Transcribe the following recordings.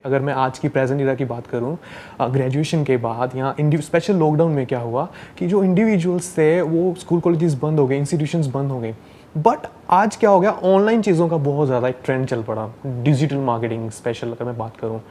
अगर मैं आज की प्रेजेंट ईरा की बात करूं, ग्रेजुएशन के बाद यहाँ स्पेशल लॉकडाउन में क्या हुआ कि जो इंडिविजुअल्स थे वो स्कूल कॉलेजेस बंद हो गए, इंस्टीट्यूशंस बंद हो गए। बट आज क्या हो गया, ऑनलाइन चीज़ों का बहुत ज़्यादा एक ट्रेंड चल पड़ा। डिजिटल मार्केटिंग स्पेशल अगर मैं बात करूँ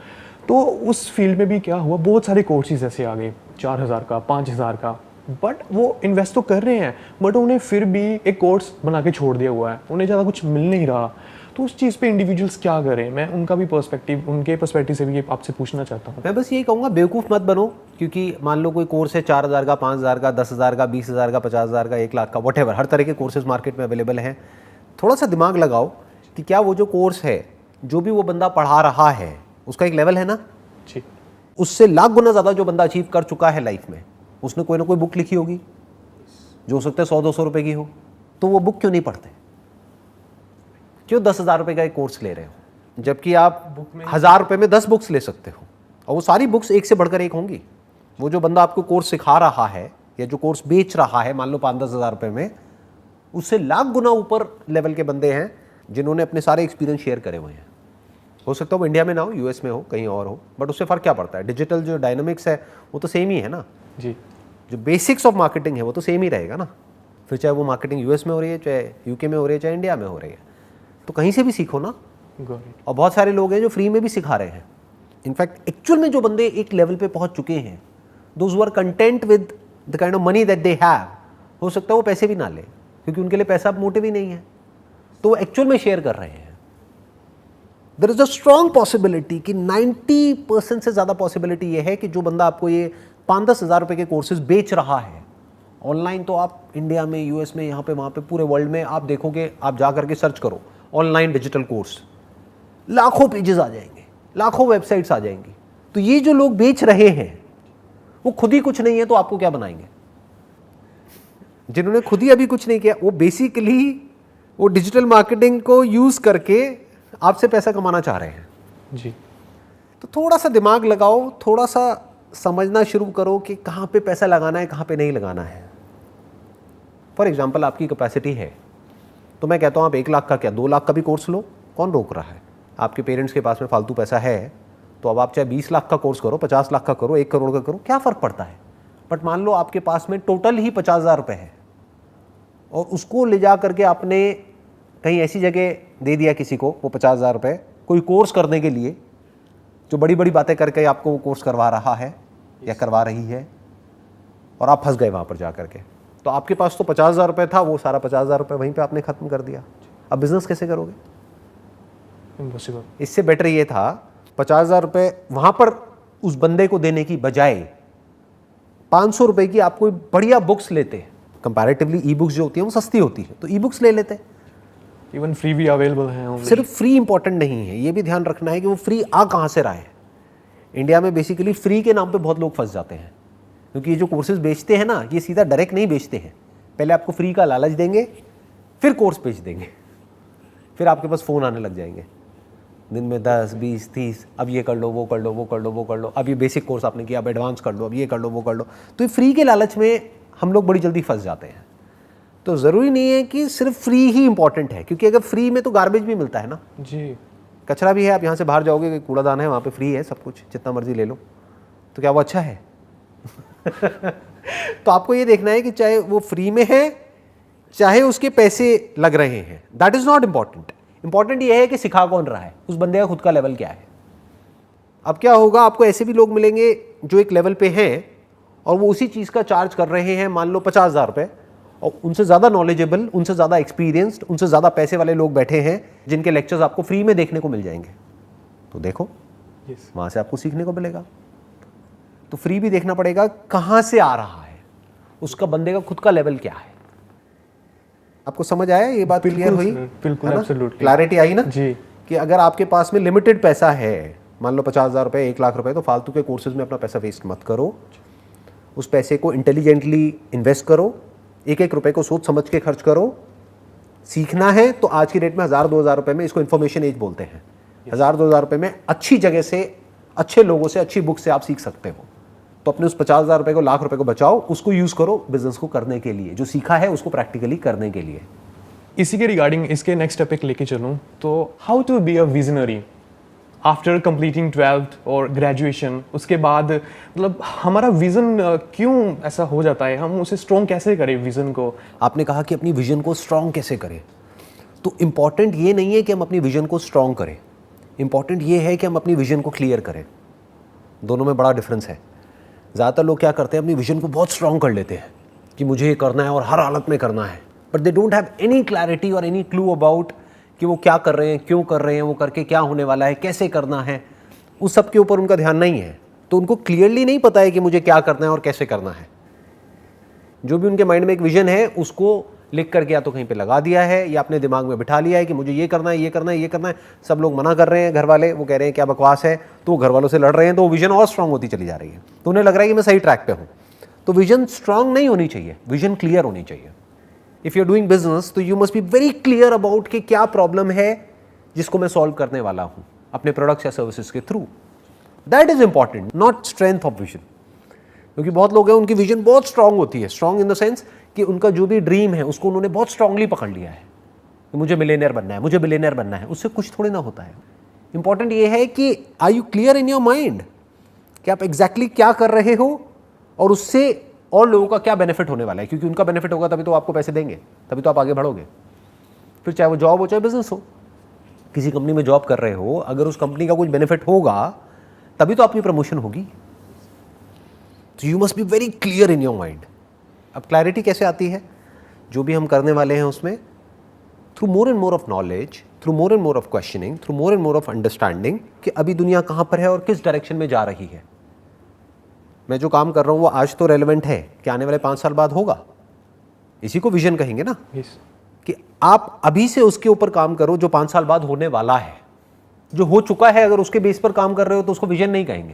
तो उस फील्ड में भी क्या हुआ, बहुत सारे कोर्सेज ऐसे आ गए 4,000 का, 5,000 का। बट वो इन्वेस्ट तो कर रहे हैं, बट उन्हें फिर भी एक कोर्स बना के छोड़ दिया हुआ है, उन्हें ज़्यादा कुछ मिल नहीं रहा। तो उस चीज़ पे इंडिविजुअल्स क्या करें, मैं उनका भी पर्सपेक्टिव, उनके पर्सपेक्टिव से भी ये आपसे पूछना चाहता हूँ। मैं बस यही कहूँगा, बेवकूफ़ मत बनो। क्योंकि मान लो कोई कोर्स है 4,000 का, 5,000 का, 10,000 का, 20,000 का, 50,000 का, 1 लाख का, वॉटेवर, हर तरह के कोर्सेज मार्केट में अवेलेबल हैं। थोड़ा सा दिमाग लगाओ कि क्या वो जो कोर्स है, जो भी वो बंदा पढ़ा रहा है, उसका एक लेवल है ना जी। उससे लाख गुना ज़्यादा जो बंदा अचीव कर चुका है लाइफ में, उसने कोई ना कोई बुक लिखी होगी जो हो सकता है 100-200 रुपये की हो। तो वो बुक क्यों नहीं पढ़ते? क्यों 10,000 रुपये का एक कोर्स ले रहे हो, जबकि आप 1,000 रुपये में 10 बुक्स ले सकते हो और वो सारी बुक्स एक से बढ़कर एक होंगी। वो जो बंदा आपको कोर्स सिखा रहा है या जो कोर्स बेच रहा है, मान लो 5-10 हज़ार रुपये में, उससे लाख गुना ऊपर लेवल के बंदे हैं जिन्होंने अपने सारे एक्सपीरियंस शेयर करे हुए हैं। हो सकता है वो इंडिया में ना हो, यूएस में हो, कहीं और हो, बट उससे फ़र्क क्या पड़ता है? डिजिटल जो डायनामिक्स है वो तो सेम ही है ना जी। जो बेसिक्स ऑफ मार्केटिंग है वो तो सेम ही रहेगा ना। फिर चाहे वो मार्केटिंग यूएस में हो रही है, चाहे यूके में हो रही है, चाहे इंडिया में हो रही है, तो कहीं से भी सीखो ना। और बहुत सारे लोग हैं जो फ्री में भी सिखा रहे हैं। इनफैक्ट एक्चुअल में जो बंदे एक लेवल पे पहुंच चुके हैं, those who are content with the kind of money that they have, हो सकता है वो पैसे भी ना ले, क्योंकि उनके लिए पैसा मोटिव ही नहीं है, तो वो एक्चुअल में शेयर कर रहे हैं। There is a strong possibility कि 90% से ज़्यादा पॉसिबिलिटी ये है कि जो बंदा आपको ये 5-10 हज़ार रुपये के कोर्सेज बेच रहा है ऑनलाइन, तो आप इंडिया में, यूएस में, यहाँ पे वहाँ पे, पूरे वर्ल्ड में आप देखोगे, आप जा करके सर्च करो ऑनलाइन डिजिटल कोर्स, लाखों पेजेस आ जाएंगे, लाखों वेबसाइट्स आ जाएंगी। तो ये जो लोग बेच रहे हैं वो खुद ही कुछ नहीं है, तो आपको क्या बनाएंगे? जिन्होंने खुद ही अभी कुछ नहीं किया, वो बेसिकली वो डिजिटल मार्केटिंग को यूज करके आपसे पैसा कमाना चाह रहे हैं। जी। तो थोड़ा सा दिमाग लगाओ, थोड़ा सा समझना शुरू करो कि कहाँ पे पैसा लगाना है, कहाँ पे नहीं लगाना है। फॉर एग्जाम्पल, आपकी कैपेसिटी है तो मैं कहता हूँ आप 1 लाख का क्या 2 लाख का भी कोर्स लो, कौन रोक रहा है? आपके पेरेंट्स के पास में फालतू पैसा है तो अब आप चाहे 20 लाख का कोर्स करो, 50 लाख का करो, 1 करोड़ का करो, क्या फ़र्क पड़ता है? बट मान लो आपके पास में टोटल ही 50,000 रुपये है और उसको ले जा करके आपने कहीं ऐसी जगह दे दिया किसी को, वो 50,000 रुपये कोई कोर्स करने के लिए, जो बड़ी बड़ी बातें करके आपको वो कोर्स करवा रहा है या करवा रही है, और आप फंस गए वहाँ पर जा करके। तो आपके पास तो 50,000 रुपये था, वो सारा 50,000 रुपये वहीं पे आपने ख़त्म कर दिया। अब बिज़नेस कैसे करोगे? इम्पॉसिबल। इससे बेटर ये था 50,000 रुपये वहाँ पर उस बंदे को देने की बजाय 500 रुपये की आप कोई बढ़िया बुक्स लेते। कंपैरेटिवली ई बुक्स जो होती हैं वो सस्ती होती है, तो ई बुक्स ले लेते। इवन फ्री भी अवेलेबल है। सिर्फ फ्री इंपॉर्टेंट नहीं है, ये भी ध्यान रखना है कि वो फ्री आ कहाँ से रहा है। इंडिया में बेसिकली फ्री के नाम पे बहुत लोग फंस जाते हैं, क्योंकि ये जो कोर्सेज बेचते हैं ना, ये सीधा डायरेक्ट नहीं बेचते हैं। पहले आपको फ्री का लालच देंगे, फिर कोर्स बेच देंगे, फिर आपके पास फ़ोन आने लग जाएंगे दिन में 10, 20, 30, अब ये कर लो, वो कर लो, वो कर लो, वो कर लो, अब ये बेसिक कोर्स आपने किया, अब एडवांस कर लो, अब ये कर लो, वो कर लो। तो ये फ्री के लालच में हम लोग बड़ी जल्दी फंस जाते हैं। तो ज़रूरी नहीं है कि सिर्फ फ्री ही इंपॉर्टेंट है, क्योंकि अगर फ्री में तो गार्बेज भी मिलता है ना जी। कचरा भी है। आप यहाँ से बाहर जाओगे, कूड़ादान है, वहाँ पे फ्री है सब कुछ, जितना मर्जी ले लो, तो क्या वो अच्छा है? तो आपको ये देखना है कि चाहे वो फ्री में है, चाहे उसके पैसे लग रहे हैं, that is not important. Important ये है कि सिखा कौन रहा है, उस बंदे का खुद का लेवल क्या है। अब क्या होगा, आपको ऐसे भी लोग मिलेंगे जो एक लेवल पे हैं और वो उसी चीज़ का चार्ज कर रहे हैं, मान लो 50,000 रुपये, और उनसे ज़्यादा नॉलेजेबल, उनसे ज़्यादा एक्सपीरियंस्ड, उनसे ज़्यादा पैसे वाले लोग बैठे हैं जिनके लेक्चर्स आपको फ्री में देखने को मिल जाएंगे। तो देखो, वहाँ से आपको सीखने को मिलेगा। तो फ्री भी देखना पड़ेगा कहाँ से आ रहा है, उसका बंदे का खुद का लेवल क्या है। आपको समझ आया ये बात? क्लियर हुई? बिल्कुल, एब्सोल्युटली क्लैरिटी आई ना जी। कि अगर आपके पास में लिमिटेड पैसा है, मान लो 50,000 रुपये, 1 लाख रुपये, तो फालतू के कोर्सेज में अपना पैसा वेस्ट मत करो। उस पैसे को इंटेलिजेंटली इन्वेस्ट करो, एक एक रुपये को सोच समझ के खर्च करो। सीखना है तो आज की डेट में 1,000-2,000 रुपये में, इसको इन्फॉर्मेशन एज बोलते हैं, 1,000-2,000 रुपये में अच्छी जगह से, अच्छे लोगों से, अच्छी बुक से आप सीख सकते हो। तो अपने उस 50,000 रुपये को, लाख रुपये को बचाओ, उसको यूज़ करो बिजनेस को करने के लिए, जो सीखा है उसको प्रैक्टिकली करने के लिए। इसी के रिगार्डिंग इसके नेक्स्ट टॉपिक लेके चलूँ तो how to be a visionary. After completing 12th और ग्रेजुएशन, उसके बाद मतलब हमारा विज़न क्यों ऐसा हो जाता है, हम उसे स्ट्रॉन्ग कैसे करें विज़न को? आपने कहा कि अपनी विजन को स्ट्रॉन्ग कैसे करें, तो इम्पॉर्टेंट ये नहीं है कि हम अपनी विजन को स्ट्रॉन्ग करें, इम्पॉर्टेंट ये है कि हम अपनी विजन को क्लियर करें। दोनों में बड़ा डिफरेंस है। ज़्यादातर लोग क्या करते हैं, अपनी विजन को बहुत स्ट्रॉन्ग कर लेते हैं कि मुझे ये करना है और हर हालत में करना है, but they don't have any clarity और एनी क्लू अबाउट कि वो क्या कर रहे हैं, क्यों कर रहे हैं, वो करके क्या होने वाला है, कैसे करना है, उस सब के ऊपर उनका ध्यान नहीं है। तो उनको क्लियरली नहीं पता है कि मुझे क्या करना है और कैसे करना है। जो भी उनके माइंड में एक विजन है उसको लिख करके या तो कहीं पे लगा दिया है या अपने दिमाग में बिठा लिया है कि मुझे ये करना है, ये करना है, ये करना है। सब लोग मना कर रहे हैं, घर वाले वो कह रहे हैं क्या बकवास है, तो वो घर वालों से लड़ रहे हैं, तो वो विजन और स्ट्रांग होती चली जा रही है। तो उन्हें लग रहा है कि मैं सही ट्रैक पे हूँ। तो विजन स्ट्रांग नहीं होनी चाहिए, विजन क्लियर होनी चाहिए। If you are doing business तो you must be very clear about कि क्या प्रॉब्लम है जिसको मैं सॉल्व करने वाला हूँ अपने प्रोडक्ट्स या सर्विसेज के through. That is important, not strength of vision. क्योंकि बहुत लोग हैं उनकी विजन बहुत स्ट्रांग होती है, स्ट्रांग इन द सेंस कि उनका जो भी ड्रीम है उसको उन्होंने बहुत स्ट्रांगली पकड़ लिया है कि मुझे मिलियनेयर बनना है, मुझे बिलियनेयर बनना है। उससे कुछ थोड़ी ना होता है। इंपॉर्टेंट ये है कि are you clear in your mind कि आप एग्जैक्टली क्या कर रहे हो और उससे और लोगों का क्या बेनिफिट होने वाला है। क्योंकि उनका बेनिफिट होगा तभी तो आपको पैसे देंगे, तभी तो आप आगे बढ़ोगे। फिर चाहे वो जॉब हो चाहे बिजनेस हो, किसी कंपनी में जॉब कर रहे हो, अगर उस कंपनी का कुछ बेनिफिट होगा तभी तो आपकी प्रमोशन होगी। तो you must be very clear in your mind. अब क्लैरिटी कैसे आती है? जो भी हम करने वाले हैं उसमें through more and more of knowledge, through more and more of questioning, through more and more of understanding कि अभी दुनिया कहाँ पर है और किस डायरेक्शन में जा रही है। मैं जो काम कर रहा हूँ वो आज तो रेलेवेंट है, क्या आने वाले 5 साल बाद होगा? इसी को विजन कहेंगे ना। yes. कि आप अभी से उसके ऊपर काम करो जो 5 साल बाद होने वाला है। जो हो चुका है अगर उसके बेस पर काम कर रहे हो तो उसको विजन नहीं कहेंगे।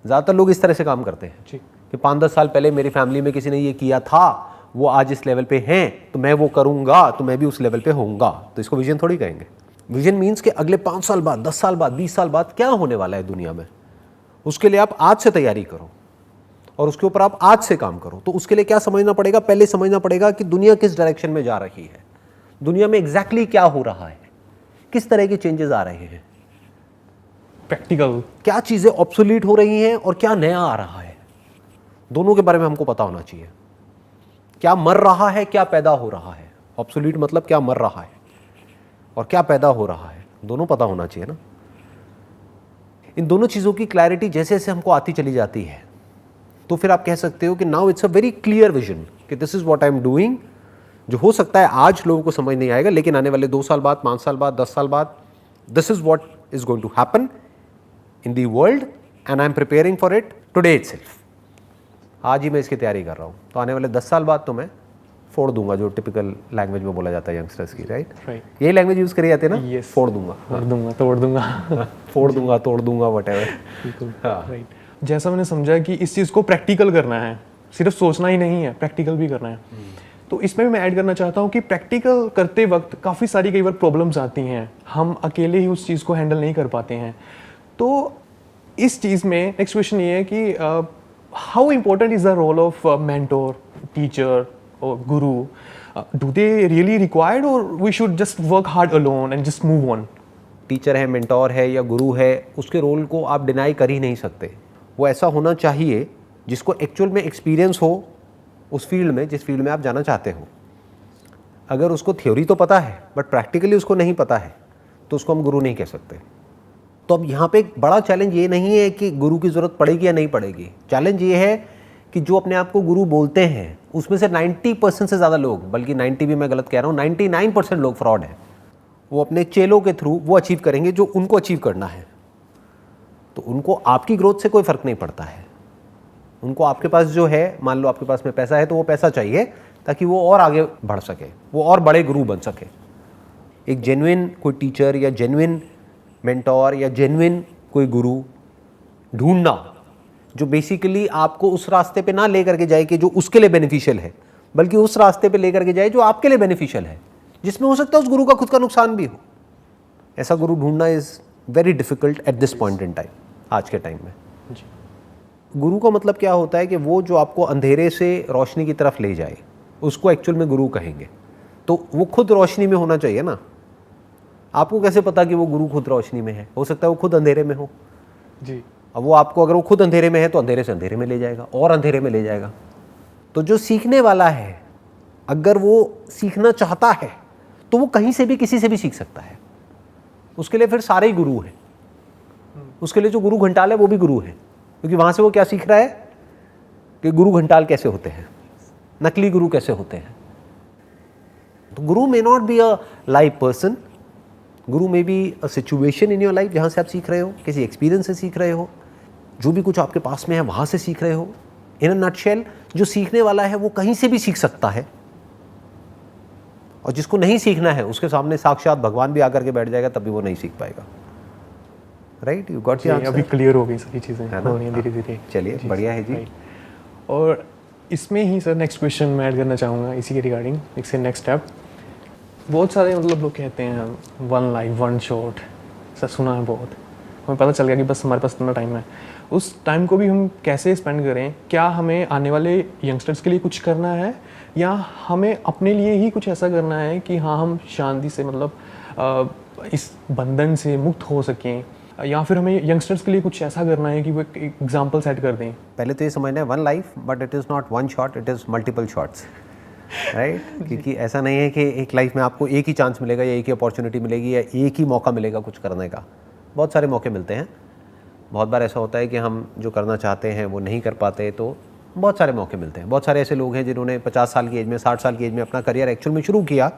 ज़्यादातर लोग इस तरह से काम करते हैं जी। कि 5-10 साल पहले मेरी फैमिली में किसी ने ये किया था, वो आज इस लेवल पे हैं, तो मैं वो करूंगा तो मैं भी उस लेवल पे होऊंगा। तो इसको विजन थोड़ी कहेंगे। विजन मीन्स कि अगले 5 साल बाद, 10 साल बाद, 20 साल बाद क्या होने वाला है दुनिया में, उसके लिए आप आज से तैयारी करो और उसके ऊपर आप आज से काम करो। तो उसके लिए क्या समझना पड़ेगा? पहले समझना पड़ेगा कि दुनिया किस डायरेक्शन में जा रही है, दुनिया में एग्जैक्टली क्या हो रहा है, किस तरह के चेंजेस आ रहे हैं, प्रैक्टिकल क्या चीजें ऑब्सोलीट हो रही हैं और क्या नया आ रहा है। दोनों के बारे में हमको पता होना चाहिए। क्या मर रहा है, क्या पैदा हो रहा है। ऑब्सोलीट मतलब क्या मर रहा है और क्या पैदा हो रहा है, दोनों पता होना चाहिए ना। इन दोनों चीज़ों की क्लैरिटी जैसे जैसे हमको आती चली जाती है तो फिर आप कह सकते हो कि now it's a very clear vision कि this is what I am doing. जो हो सकता है आज लोगों को समझ नहीं आएगा, लेकिन आने वाले 2 साल बाद, 5 साल बाद, 10 साल बाद this is what is going to happen in the world and I am preparing for it today itself. आज ही मैं इसकी तैयारी कर रहा हूँ, तो आने वाले 10 साल बाद तो मैं फोड़ दूंगा, जो टिपिकल लैंग्वेज में बोला जाता है यंगस्टर्स की, राइट। यही लैंग्वेज यूज़ करी जाती है ना। Yes. फोड़ दूंगा, तोड़ दूंगा, तोड़ दूंगा फोड़ दूंगा, तोड़ दूंगा, वटेवर। राइट। जैसा मैंने समझा कि इस चीज़ को प्रैक्टिकल करना है, सिर्फ सोचना ही नहीं है, प्रैक्टिकल भी करना है। तो इसमें भी मैं ऐड करना चाहता हूँ कि प्रैक्टिकल करते वक्त काफ़ी सारी कई बार प्रॉब्लम्स आती हैं, हम अकेले ही उस चीज़ को हैंडल नहीं कर पाते हैं। तो इस चीज़ में नेक्स्ट क्वेश्चन ये है कि how important is the role of mentor, teacher और guru? Do they really required और we should just work hard alone and just move on? Teacher है, मेंटोर है या गुरु है, उसके रोल को आप डिनाई कर ही नहीं सकते। वो ऐसा होना चाहिए जिसको एक्चुअल में एक्सपीरियंस हो उस फील्ड में, जिस फील्ड में आप जाना चाहते हो। अगर उसको थ्योरी तो पता है बट प्रैक्टिकली उसको नहीं पता है तो उसको हम गुरु नहीं कह सकते। तो अब यहाँ पे एक बड़ा चैलेंज ये नहीं है कि गुरु की ज़रूरत पड़ेगी या नहीं पड़ेगी। चैलेंज ये है कि जो अपने आप को गुरु बोलते हैं उसमें से 90% से ज़्यादा लोग, बल्कि 90 भी मैं गलत कह रहा हूँ, 99% लोग फ्रॉड हैं। वो अपने चेलों के थ्रू वो अचीव करेंगे जो उनको अचीव करना है। तो उनको आपकी ग्रोथ से कोई फ़र्क नहीं पड़ता है। उनको आपके पास जो है, मान लो आपके पास में पैसा है तो वो पैसा चाहिए ताकि वो और आगे बढ़ सके, वो और बड़े गुरु बन सके। एक जेन्युइन कोई टीचर या जेन्युइन मेंटोर या जेन्युइन कोई गुरु ढूंढना जो बेसिकली आपको उस रास्ते पे ना लेकर के जाए कि जो उसके लिए बेनिफिशियल है, बल्कि उस रास्ते पे लेकर के जाए जो आपके लिए बेनिफिशियल है, जिसमें हो सकता है उस गुरु का खुद का नुकसान भी हो। ऐसा गुरु ढूंढना is very difficult at this point in time, आज के टाइम में। गुरु का मतलब क्या होता है कि वो जो आपको अंधेरे से रोशनी की तरफ ले जाए, उसको एक्चुअल में गुरु कहेंगे। तो वो खुद रोशनी में होना चाहिए ना। आपको कैसे पता कि वो गुरु खुद रोशनी में है? हो सकता है वो खुद अंधेरे में हो जी। अब वो आपको, अगर वो खुद अंधेरे में है तो अंधेरे से अंधेरे में ले जाएगा और अंधेरे में ले जाएगा। तो जो सीखने वाला है, अगर वो सीखना चाहता है तो वो कहीं से भी किसी से भी सीख सकता है। उसके लिए फिर सारे ही गुरु हैं। उसके लिए जो गुरु घंटाल है वो भी गुरु है, क्योंकि वहां से वो क्या सीख रहा है कि गुरु घंटाल कैसे होते हैं, नकली गुरु कैसे होते हैं। तो guru may not be a live person, guru may be a situation in your life जहां से आप सीख रहे हो, किसी एक्सपीरियंस से सीख रहे हो, जो भी कुछ आपके पास में है वहां से सीख रहे हो। इन अ नटशेल, जो सीखने वाला है वो कहीं से भी सीख सकता है, और जिसको नहीं सीखना है उसके सामने साक्षात भगवान भी आकर के बैठ जाएगा तब भी वो नहीं सीख पाएगा। Right, you got the answer. अभी क्लियर हो गई सारी चीज़ें, है ना? हो रही हैं धीरे धीरे। चलिए, बढ़िया है जी। Right. और इसमें ही सर नेक्स्ट क्वेश्चन मैं ऐड करना चाहूँगा इसी के रिगार्डिंग, इससे नेक्स्ट स्टेप। बहुत सारे मतलब लोग कहते हैं one life one shot, sir सुना है बहुत, हमें पता चल गया कि बस हमारे पास इतना टाइम है। उस टाइम को भी हम कैसे स्पेंड करें? क्या हमें आने वाले यंगस्टर्स के लिए कुछ करना है, या हमें अपने लिए ही कुछ ऐसा करना है कि हाँ हम शांति से मतलब इस बंधन से मुक्त हो सकें, या फिर हमें यंगस्टर्स के लिए कुछ ऐसा करना है कि वो एक एग्जाम्पल सेट कर दें? पहले तो ये समझना है, one life but it is not one shot, it is multiple shots. Right, क्योंकि ऐसा नहीं है कि एक लाइफ में आपको एक ही चांस मिलेगा या एक ही अपॉर्चुनिटी मिलेगी या एक ही मौका मिलेगा कुछ करने का। बहुत सारे मौके मिलते हैं। बहुत बार ऐसा होता है कि हम जो करना चाहते हैं वो नहीं कर पाते, तो बहुत सारे मौके मिलते हैं। बहुत सारे ऐसे लोग हैं जिन्होंने 50 साल की एज में, 60 साल की एज में अपना करियर एक्चुअल में शुरू किया,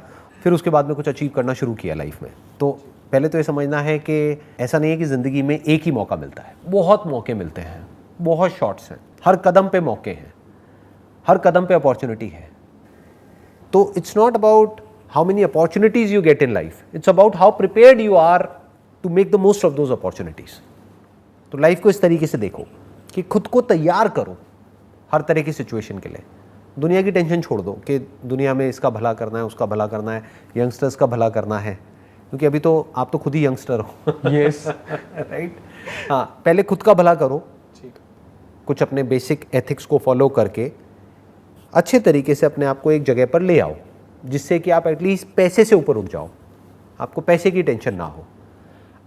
फिर उसके बाद में कुछ अचीव करना शुरू किया लाइफ में। तो पहले तो ये समझना है कि ऐसा नहीं है कि ज़िंदगी में एक ही मौका मिलता है, बहुत मौके मिलते हैं, बहुत शॉट्स हैं, हर कदम पे मौके हैं, हर कदम पे अपॉर्चुनिटी है। तो it's not about how many opportunities you get in life, it's about how prepared you are to make the most of those opportunities. तो लाइफ को इस तरीके से देखो कि खुद को तैयार करो हर तरह की सिचुएशन के लिए। दुनिया की टेंशन छोड़ दो कि दुनिया में इसका भला करना है, उसका भला करना है, यंगस्टर्स का भला करना है, क्योंकि अभी तो आप तो खुद ही यंगस्टर हो। Yes, right. हाँ, पहले खुद का भला करो, कुछ अपने बेसिक एथिक्स को फॉलो करके अच्छे तरीके से अपने आप को एक जगह पर ले आओ, जिससे कि आप एटलीस्ट पैसे से ऊपर उठ जाओ, आपको पैसे की टेंशन ना हो।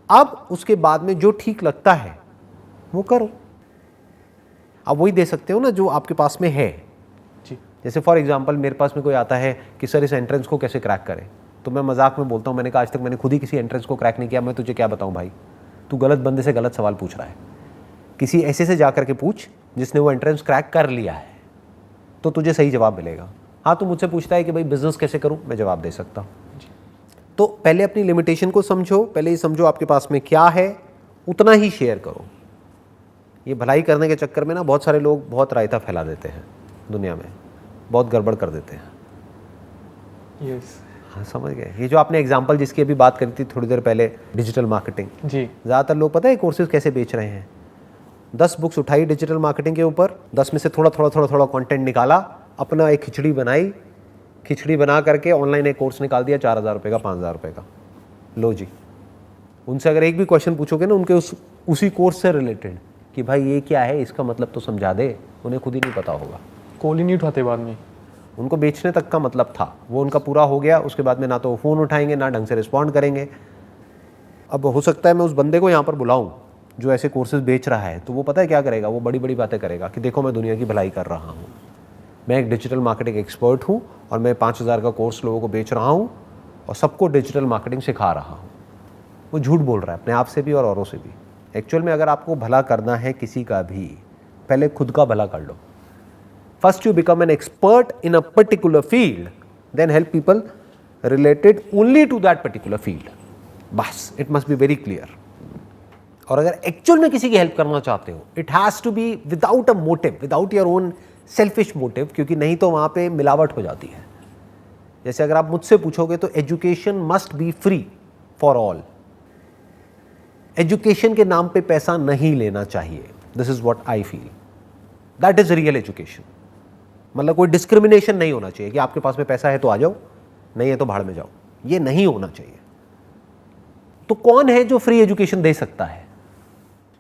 अब उसके बाद में जो ठीक लगता है वो करो। आप वही दे सकते हो ना जो आपके पास में है। जी। जैसे फॉर एग्जांपल मेरे पास में कोई आता है कि सर इस एंट्रेंस को कैसे क्रैक करें, तो मैं मजाक में बोलता हूँ, मैंने कहा आज तक मैंने खुद ही किसी एंट्रेंस को क्रैक नहीं किया, मैं तुझे क्या बताऊँ भाई, तू गलत बंदे से गलत सवाल पूछ रहा है। किसी ऐसे से जा करके पूछ जिसने वो एंट्रेंस क्रैक कर लिया है, तो तुझे सही जवाब मिलेगा। हाँ, तू मुझसे पूछता है कि भाई बिजनेस कैसे करूँ, मैं जवाब दे सकता हूँ। तो पहले अपनी लिमिटेशन को समझो, पहले ये समझो आपके पास में क्या है, उतना ही शेयर करो। ये भलाई करने के चक्कर में ना बहुत सारे लोग बहुत रायता फैला देते हैं दुनिया में, बहुत गड़बड़ कर देते हैं। यस। हाँ, समझ गए। ये जो आपने एग्जांपल जिसकी अभी बात करी थी थोड़ी देर पहले, डिजिटल मार्केटिंग, जी। ज़्यादातर लोग पता है कोर्सेज कैसे बेच रहे हैं? 10 बुक्स उठाई डिजिटल मार्केटिंग के ऊपर, 10 में से थोड़ा थोड़ा थोड़ा थोड़ा कंटेंट निकाला, अपना एक खिचड़ी बनाई, खिचड़ी बना करके ऑनलाइन एक कोर्स निकाल दिया 4000 रुपये का, 5000 रुपये का। लो जी, उनसे अगर एक भी क्वेश्चन पूछोगे ना उनके उसी कोर्स से रिलेटेड कि भाई ये क्या है, इसका मतलब तो समझा दे, उन्हें खुद ही नहीं पता होगा। कॉल ही नहीं उठाते बाद में। उनको बेचने तक का मतलब था, वो उनका पूरा हो गया, उसके बाद में ना तो वो फ़ोन उठाएंगे ना ढंग से रिस्पॉन्ड करेंगे। अब हो सकता है मैं उस बंदे को यहाँ पर बुलाऊँ जो ऐसे कोर्सेज बेच रहा है, तो वो पता है क्या करेगा, वो बड़ी बड़ी बातें करेगा कि देखो मैं दुनिया की भलाई कर रहा हूँ, मैं एक डिजिटल मार्केटिंग एक्सपर्ट हूँ और मैं 5000 का कोर्स लोगों को बेच रहा हूँ और सबको डिजिटल मार्केटिंग सिखा रहा हूँ। वो झूठ बोल रहा है अपने आप से भी और औरों से भी। एक्चुअल में अगर आपको भला करना है किसी का भी, पहले खुद का भला कर लो। First you become an expert in a particular field, then help people related only to that particular field. बस, it must be very clear. और अगर एक्चुअल में किसी की हेल्प करना चाहते हो, it has to be without a motive, without your own selfish motive, क्योंकि नहीं तो वहाँ पे मिलावट हो जाती है। जैसे अगर आप मुझसे पूछोगे तो education must be free for all. Education के नाम पे पैसा नहीं लेना चाहिए। This is what I feel, that is real education. मतलब कोई डिस्क्रिमिनेशन नहीं होना चाहिए कि आपके पास में पैसा है तो आ जाओ, नहीं है तो भाड़ में जाओ, ये नहीं होना चाहिए। तो कौन है जो फ्री एजुकेशन दे सकता है?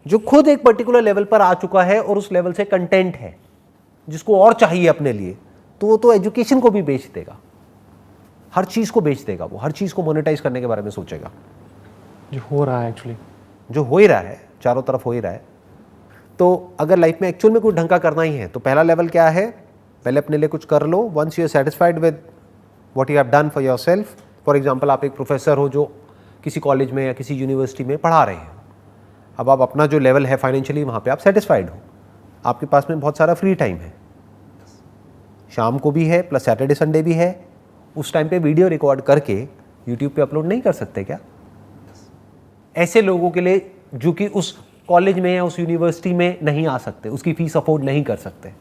जो खुद एक पर्टिकुलर लेवल पर आ चुका है और उस लेवल से कंटेंट है, जिसको और चाहिए अपने लिए, तो वो तो एजुकेशन को भी बेच देगा, हर चीज को बेच देगा, वो हर चीज को मोनेटाइज करने के बारे में सोचेगा। जो हो रहा है एक्चुअली। जो हो ही रहा है, चारों तरफ हो ही रहा है। तो अगर लाइफ में एक्चुअल में कुछ ढंग का करना ही है तो पहला लेवल क्या है, पहले अपने लिए कुछ कर लो। Once you are satisfied with what you have done for yourself, for example आप एक प्रोफेसर हो जो किसी कॉलेज में या किसी यूनिवर्सिटी में पढ़ा रहे हैं, अब आप अपना जो लेवल है फाइनेंशियली वहाँ पे आप सेटिस्फाइड हो, आपके पास में बहुत सारा फ्री टाइम है, शाम को भी है प्लस सैटरडे संडे भी है, उस टाइम पे वीडियो रिकॉर्ड करके यूट्यूब पे अपलोड नहीं कर सकते क्या? ऐसे लोगों के लिए जो कि उस कॉलेज में या उस यूनिवर्सिटी में नहीं आ सकते, उसकी फीस अफोर्ड नहीं कर सकते।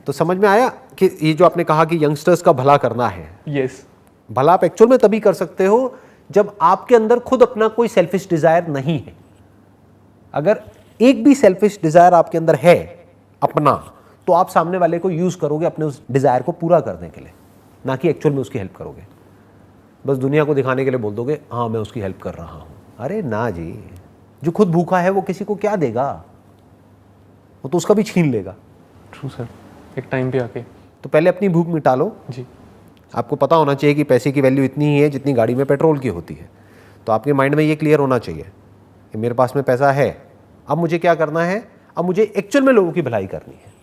तो समझ में आया कि ये जो आपने कहा कि यंगस्टर्स का भला करना है, यस, भला आप एक्चुअल में तभी कर सकते हो जब आपके अंदर खुद अपना कोई सेल्फिश डिजायर नहीं है। अगर एक भी सेल्फिश डिजायर आपके अंदर है अपना, तो आप सामने वाले को यूज करोगे अपने उस डिजायर को पूरा करने के लिए, ना कि एक्चुअल में उसकी हेल्प करोगे। बस दुनिया को दिखाने के लिए बोल दोगे हाँ मैं उसकी हेल्प कर रहा हूं। अरे ना जी, जो खुद भूखा है वो किसी को क्या देगा, वो तो उसका भी छीन लेगा। ट्रू सर, एक टाइम पे आके। तो पहले अपनी भूख मिटा लो। जी, आपको पता होना चाहिए कि पैसे की वैल्यू इतनी ही है जितनी गाड़ी में पेट्रोल की होती है। तो आपके माइंड में ये क्लियर होना चाहिए कि मेरे पास में पैसा है, अब मुझे क्या करना है, अब मुझे एक्चुअल में लोगों की भलाई करनी है।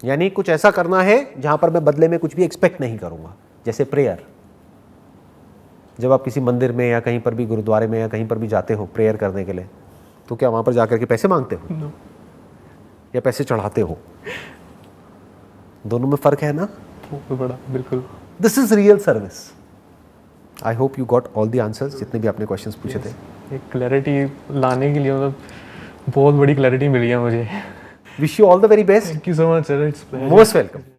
यानी कुछ ऐसा करना है जहां पर मैं बदले में कुछ भी एक्सपेक्ट नहीं करूंगा, जैसे प्रेयर। जब आप किसी मंदिर में या कहीं पर भी, गुरुद्वारे में या कहीं पर भी जाते हो प्रेयर करने के लिए, तो क्या वहां पर जाकर के पैसे मांगते हो no. या पैसे चढ़ाते हो? दोनों में फर्क है ना। वो बड़ा, बिल्कुल। This is real service. I hope you got all the answers, जितने भी आपने क्वेश्चंस पूछे थे। एक क्लैरिटी लाने के लिए मतलब बहुत बड़ी क्लैरिटी मिली है मुझे। Wish you all the very best. Thank you so much sir, it's most welcome.